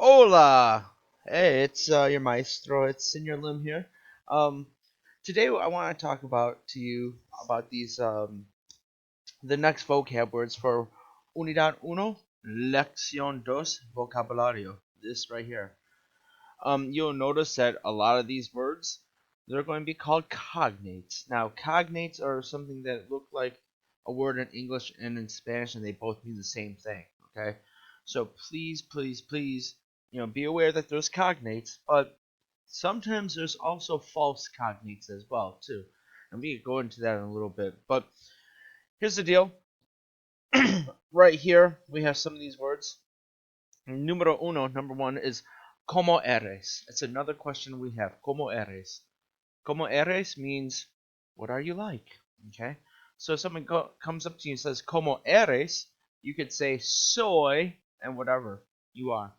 Hola! Hey, it's your maestro. It's Senor Lim here. Um, Today I want to talk about to you about these the next vocab words for Unidad Uno, Lección Dos, Vocabulario. This right here. You'll notice that a lot of these words they're going to be called cognates. Now, cognates are something that look like a word in English and in Spanish, and they both mean the same thing. Okay, so please, be aware that there's cognates, but sometimes there's also false cognates as well too, and we could go into that in a little bit. But here's the deal. Right here, we have some of these words. Numero uno, number one is ¿Cómo eres? It's another question we have. ¿Cómo eres? ¿Cómo eres means, what are you like? Okay? So if someone comes up to you and says, ¿Cómo eres? You could say, soy, and whatever you are.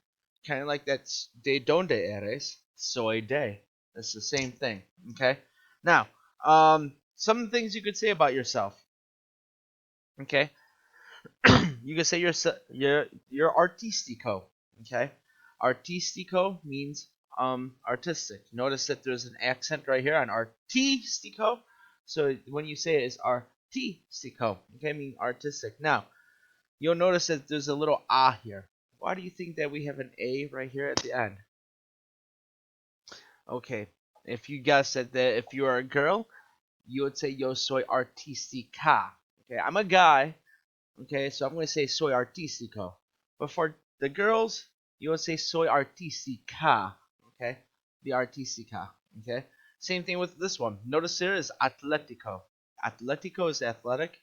Kind of like that's ¿De dónde eres? Soy de. That's the same thing. Okay? Now, some things you could say about yourself. Okay? You can say you're artístico. Okay? Artístico means artistic. Notice that there's an accent right here on artístico. So when you say it, it's artístico. Okay, meaning artistic. Now, you'll notice that there's a little ah here. Why do you think that we have an a right here at the end? Okay, if you guess that if you are a girl, you would say yo soy artística. Okay, I'm a guy. Okay, so I'm going to say soy artístico. But for the girls, you would say soy artística. Okay, the artística. Okay, same thing with this one. Notice there is atlético. Atlético is athletic.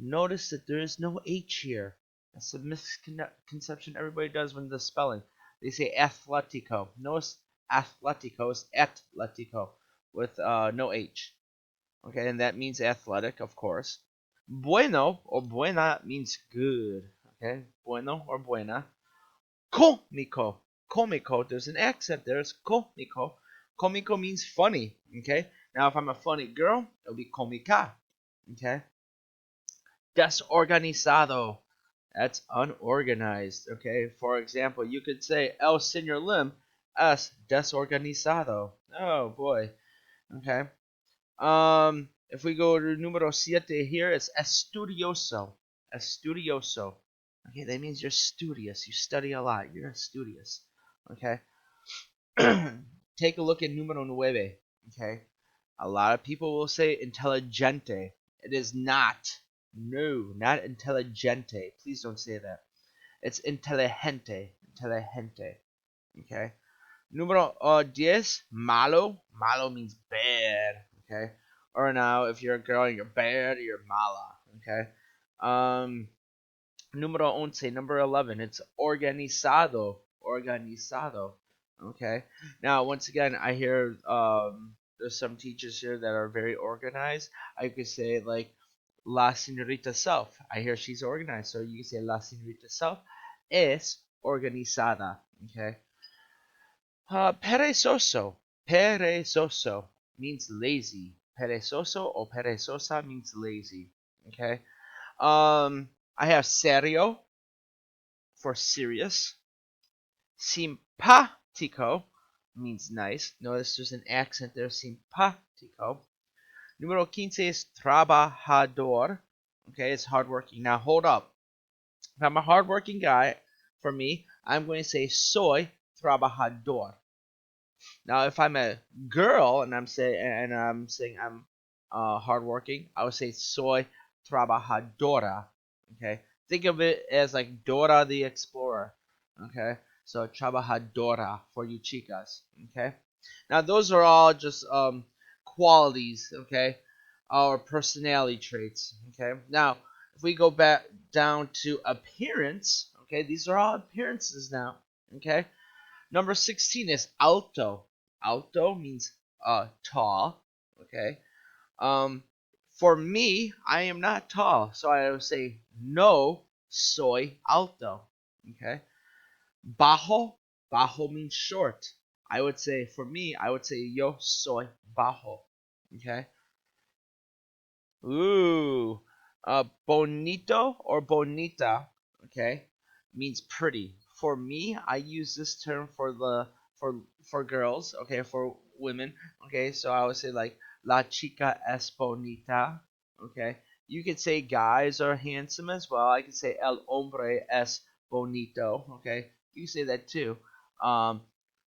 Notice that there is no H here. That's a misconception everybody does when they're spelling. They say atlético. Notice atlético is atlético with no H. Okay, and that means athletic, of course. Bueno or buena means good. Okay, bueno or buena. Cómico. Cómico. There's an accent there. It's cómico. Cómico means funny. Okay. Now, if I'm a funny girl, it'll be cómica. Okay. Desorganizado. That's unorganized. Okay. For example, you could say El Señor Lim es desorganizado. Oh boy. Okay. If we go to número siete here, it's estudioso. Estudioso. Okay, that means you're studious. You study a lot. You're studious. Okay. Take a look at número nueve. Okay. A lot of people will say intelligente. It is not. No, not intelligente. Please don't say that. It's inteligente. Inteligente. Okay. Número 10, malo. Malo means bad. Okay. Or now, if you're a girl and you're bad, you're mala. Okay. Número 11, number 11, it's organizado. Organizado. Okay. Now, once again, I hear there's some teachers here that are very organized. I could say, like, La Señorita Self. I hear she's organized. So you can say La Señorita Self es organizada. Okay. Perezoso. Perezoso means lazy. Perezoso or perezosa means lazy. Okay. I have serio for serious. Simpático means nice. Notice there's an accent there. Simpático. Número 15 is trabajador. Okay, it's hardworking. Now hold up. If I'm a hardworking guy, for me, I'm going to say soy trabajador. Now, if I'm a girl and I'm saying I'm hardworking, I would say soy trabajadora. Okay, think of it as like Dora the Explorer. Okay, so trabajadora for you chicas. Okay, now those are all just qualities. Okay, or personality traits. Okay, now if we go back down to appearance. Okay, these are all appearances now. Okay. Number 16 is alto. Alto means tall. Okay. For me, I am not tall, so I would say no soy alto. Okay. Bajo. Bajo means short. I would say for me, I would say yo soy bajo. Okay. Ooh. Bonito or bonita. Okay. Means pretty. for me, I use this term for for girls, okay, for women, okay. So I would say like la chica es bonita, okay. You could say guys are handsome as well. I could say el hombre es bonito, okay. You can say that too. Um,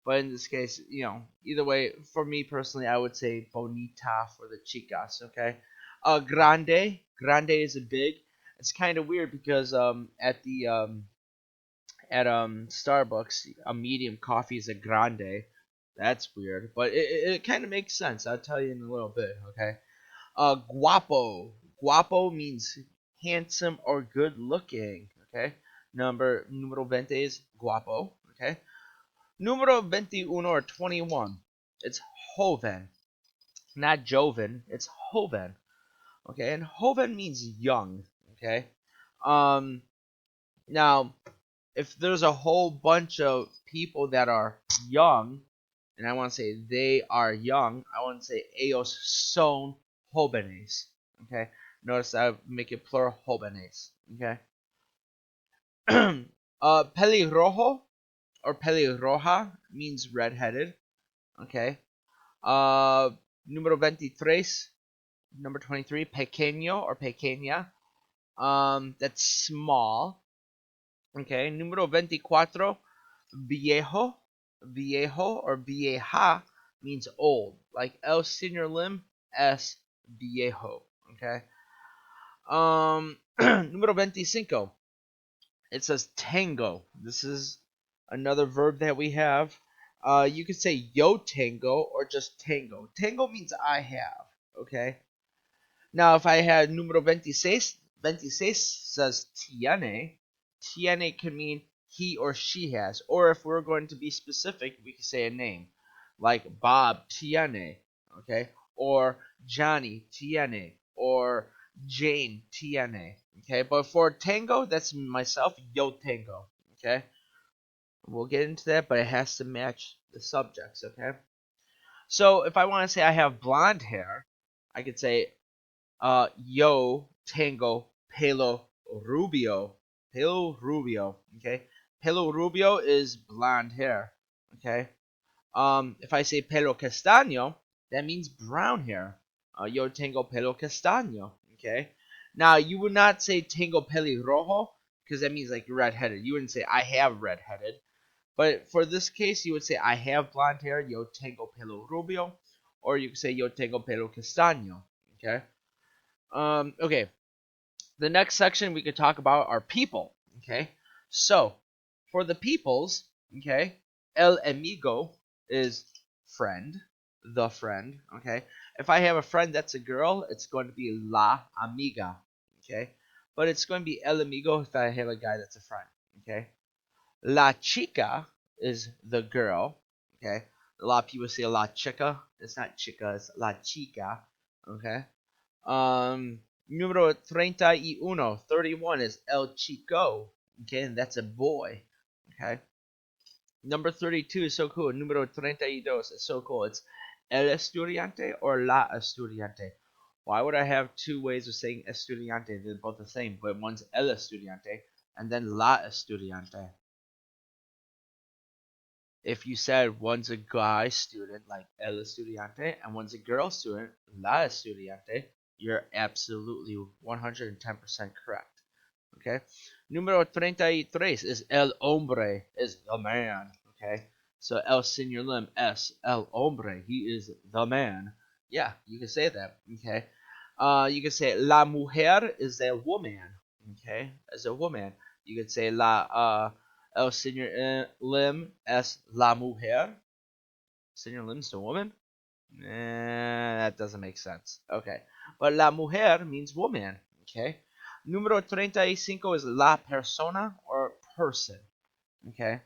but in this case, either way, for me personally, I would say bonita for the chicas, okay. Grande is a big. It's kind of weird because at Starbucks, a medium coffee is a grande. That's weird, but it kind of makes sense. I'll tell you in a little bit, okay? Guapo. Guapo means handsome or good looking, okay? Numero 20 is guapo, okay? Numero 21 or 21. It's joven, not joven. It's joven, okay? And joven means young, okay? Um, Now, if there's a whole bunch of people that are young, and I want to say they are young, I want to say ellos son jóvenes. Okay, notice I make it plural jóvenes. Okay, pelirrojo or pelirroja means redheaded. Okay, uh, número 23, number 23, pequeño or pequeña. That's small. Okay, número 24, viejo. Viejo or vieja means old. Like el señor lim es viejo. Okay. Número 25. It says tango. This is another verb that we have. You could say yo tango or just tango. Tango means I have. Okay. Now, if I had número 26, 26 says tiene. Tiene can mean he or she has. Or if we're going to be specific, we can say a name. Like Bob tiene. Okay. Or Johnny tiene. Or Jane tiene. Okay. But for tango, that's myself, yo tango. Okay. We'll get into that, but it has to match the subjects. Okay. So if I want to say I have blonde hair, I could say yo tengo pelo rubio. Pelo rubio. Okay. Pelo rubio is blonde hair. Okay. If I say pelo castaño, that means brown hair. Yo tengo pelo castaño. Okay. Now you would not say tengo pelirrojo because that means like you're redheaded. You wouldn't say I have redheaded. But for this case, you would say I have blonde hair. Yo tengo pelo rubio, or you could say yo tengo pelo castaño. Okay. Okay, the next section we could talk about are people. Okay, so for the peoples, okay, el amigo is friend, the friend. Okay, if I have a friend that's a girl, it's going to be la amiga. Okay, but it's going to be el amigo if I have a guy that's a friend. Okay, la chica is the girl. Okay, a lot of people say la chica. It's not chica, it's la chica. Okay. Número 31, 31 is el chico. Okay, and that's a boy. Okay. Number 32 is so cool. Número 32 is so cool. It's el estudiante or la estudiante. Why would I have two ways of saying estudiante? They're both the same, but one's el estudiante and then la estudiante. If you said one's a guy student, like el estudiante, and one's a girl student, la estudiante, you're absolutely 110% correct. Okay? Número 33 is el hombre, is the man. Okay? So el señor lim es el hombre. He is the man. Yeah, you can say that. Okay? You can say la mujer is a woman. Okay? As a woman. You could say el señor lim es la mujer. Señor lim's the woman? That doesn't make sense. Okay. But la mujer means woman. Okay. Número 35 is la persona or person. Okay.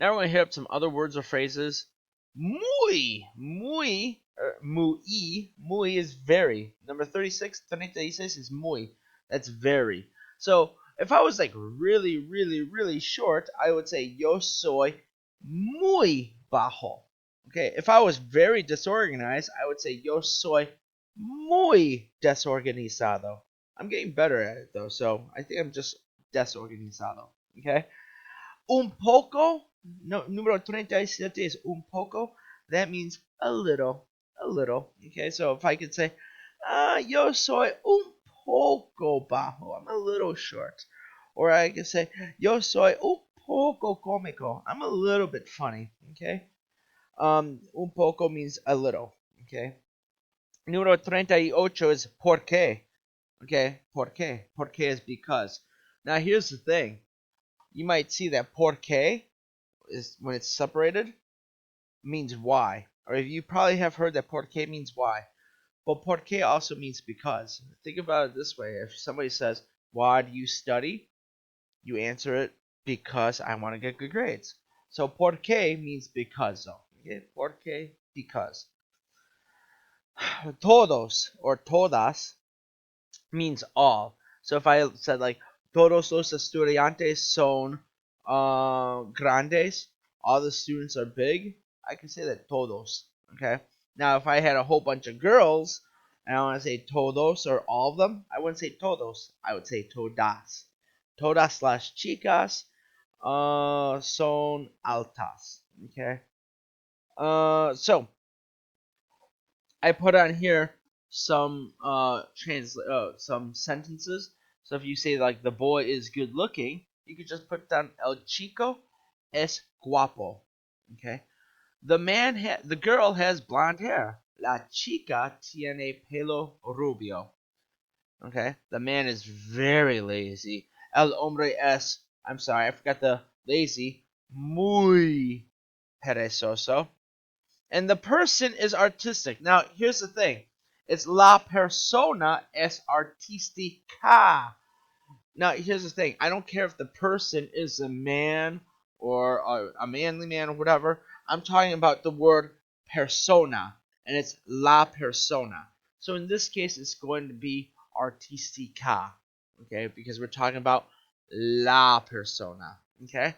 Now we're going to hit up some other words or phrases. Muy. Muy. Muy is very. Number 36 is muy. That's very. So if I was like really, really, really short, I would say yo soy muy bajo. Okay, if I was very disorganized, I would say yo soy muy desorganizado. I'm getting better at it though, so I think I'm just desorganizado. Okay, Un poco, no, número 37 is un poco. That means a little, a little. Okay, so if I could say, yo soy un poco bajo, I'm a little short. Or I could say, yo soy un poco cómico, I'm a little bit funny. Okay, un poco means a little. Okay, número 38 is por qué. Okay, por qué. Por qué is because. Now here's the thing. You might see that por qué is when it's separated means why. Or you probably have heard that por qué means why. But por qué also means because. Think about it this way. If somebody says, why do you study? You answer it because I want to get good grades. So por qué means because though. Okay? Por qué, because. Todos or todas means all. So if I said like todos los estudiantes son grandes, all the students are big, I can say that todos. Okay. Now if I had a whole bunch of girls and I want to say todos or all of them, I wouldn't say todos. I would say todas. Todas las chicas son altas. Okay. So I put on here some sentences. So if you say like the boy is good looking, you could just put down el chico es guapo. Okay. The girl has blonde hair. La chica tiene pelo rubio. Okay. The man is very lazy. El hombre es, I'm sorry, I forgot the lazy. Muy perezoso. And the person is artistic. Now, here's the thing. It's la persona es artística. Now, here's the thing. I don't care if the person is a man or a manly man or whatever. I'm talking about the word persona, and it's la persona. So in this case, it's going to be artística, okay? Because we're talking about la persona, okay?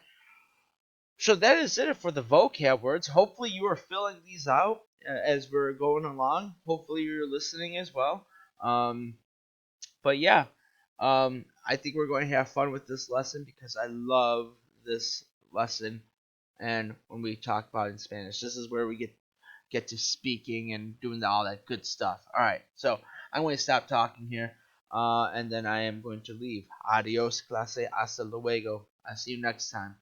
So that is it for the vocab words. Hopefully you are filling these out as we're going along. Hopefully you're listening as well. But yeah, I think we're going to have fun with this lesson because I love this lesson. And when we talk about it in Spanish, this is where we get to speaking and doing all that good stuff. All right, so I'm going to stop talking here, and then I am going to leave. Adios, clase. Hasta luego. I'll see you next time.